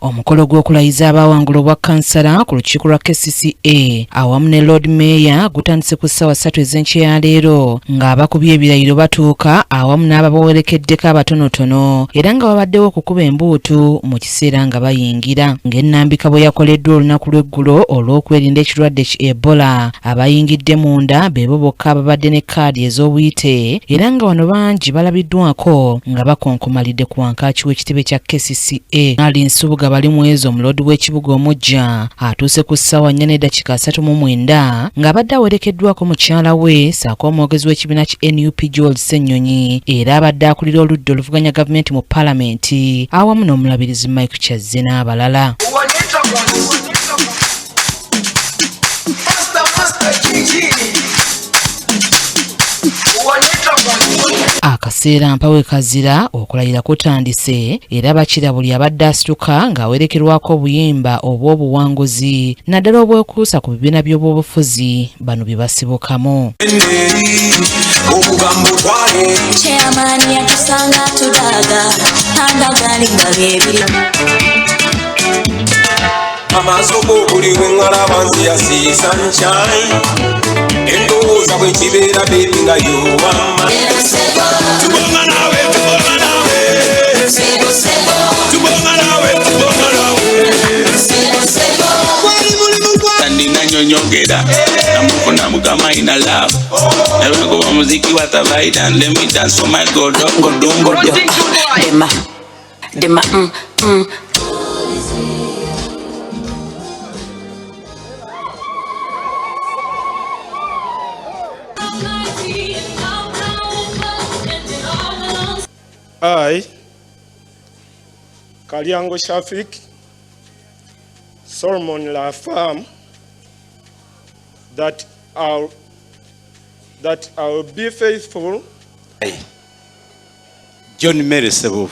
Omukolo gw'okulayiza abaawangula obwa kkansala ku lukiiko lwa Kcca awamu ne Loodimmeeya gutandise ku ssaawa 3 ez'enkya ya leero ng'abakubye ebirayiro batuuka awamu n'abawerekeddeko abatonotono era nga babaddewo okukuba embuutu mu kiseera nga bayingira ng'ennambika bweyakoleddwa olunaku lw'eggulo olw'okwerinda ekirwadde ki Ebola abayingidde munda beebo bokka ababadde ne kkaadi ez'obuyite era nga wano bangi balabiddwako nga bakonkomalidde ku wankaaki w'ekitebe kya Kcca. Ronald Nsubuga Balimwezo omuloodi w'ekibuga omuggya atuuse ku ssaawa 4:39 ng'abadde awerekeddwako mukyala we saako omwogezi w'ekibiina ki NUP George Ssennyonyi era abadde akulira oludda oluvuganya gavumenti mu paalamenti awamu n'omulabirizi Mike Kyazze n'abalala. Akaseera mpawe kazira okulayira kutandise era bakira buli abadde asituka ng'awerekerwako obuyimba obw'obuwanguzi naddala obwekuusa ku bibiina by'obwobufuzi bano bye basibukamu. Amasomo buli wengala see sunshine endowooza bwe kibeera baby nga yowama tubonga nawe tandina nyonyogera namufuna mukama ina love nabagoba muziki wa tabaida and let me dance for my god dongo dema I, Kalyango Shafik, Solomon La Femme, that I'll be faithful. John Mary Sebu.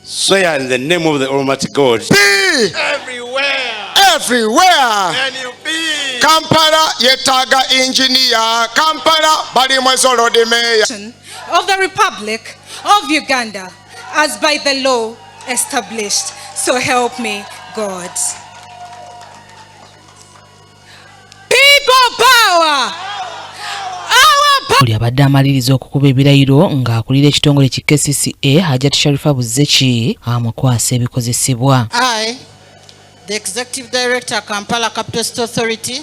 Swear in the name of the Almighty God. Be everywhere. And you be Kampala yetaga engineer. Kampala Balimwezo Loodimmeeya. Of the Republic of Uganda as by the law established. So help me God. People power. Buli abadde amaliriza okukuba ebirayiro ng'akulira ekitongole ki Kcca Hajjati Sharifa Buzzeki amukwasa ebikozesebwa. I, the Executive Director, Kampala Capital City Authority,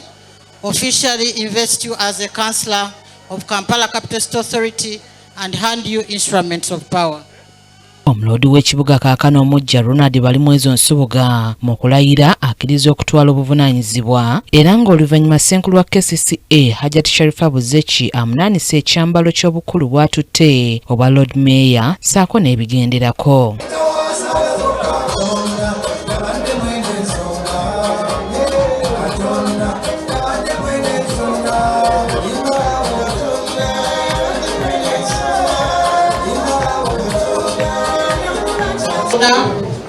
officially invest you as a councillor of Kampala Capital City Authority and hand you instruments of power. Omuloodi w'ekibuga kaakano omuggya Ronald Nsubuga mu kulayira akkiriza okutwala obuvunaanyizibwa era ng'oluvannyuma ssenkulu wa Kcca Hajjati Sharifa Buzzeki amunaanisa ekyambalo ky'obukulu bw'atutte obwa Loodimmeeya saako n'ebigenderako.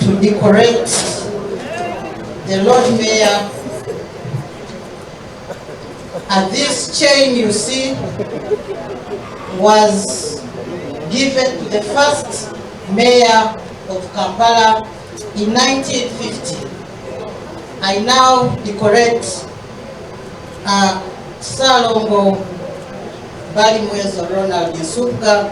To decorate the Loodimmeeya, and this chain you see was given to the first mayor of Kampala in 1950. I now decorate Salongo Balimwezo Ronald Nsubuga.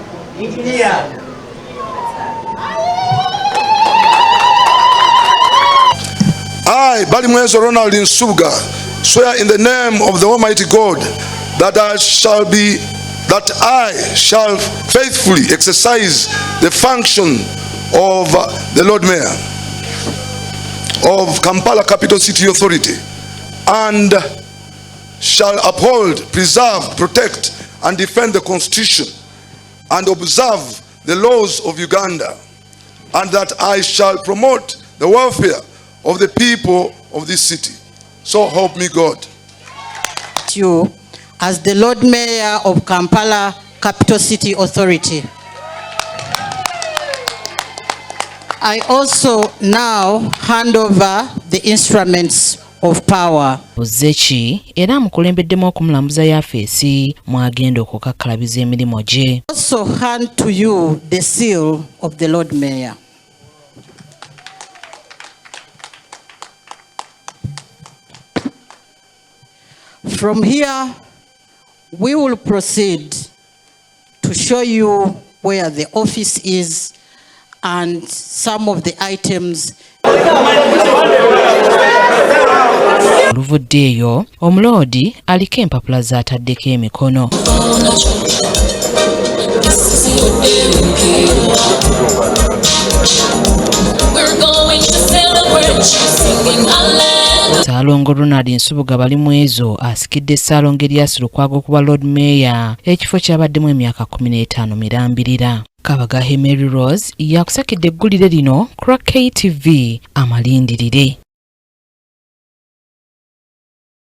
I, Balimwezo Ronald Nsubuga, swear in the name of the Almighty God that I shall faithfully exercise the function of the Loodimmeeya of Kampala Capital City Authority and shall uphold, preserve, protect and defend the Constitution and observe the laws of Uganda, and that I shall promote the welfare of the people of this city. So help me God. You as the Loodimmeeya of Kampala Capital City Authority. I also now hand over the instruments of power. Buzzeki era amukulembeddemu okumulambuza yafeesi mwagenda okukakkalabiza emirimu gye. Also hand to you the seal of the Loodimmeeya. From here, we will proceed to show you where the office is and some of the items. Oluvudde eyo, omuloodi aliko empapula z'ataddeko emikono. Ssaalongo Ronald Nsubuga Balimwezo asikidde Ssaalongo Erias Lukwago okuba Loodimmeeya, ekifo kyabaddemu emyaka 15 mirambirira. Kabagahe Mary Rose yakusakidde eggulire lino ku Kcca TV amalindirire.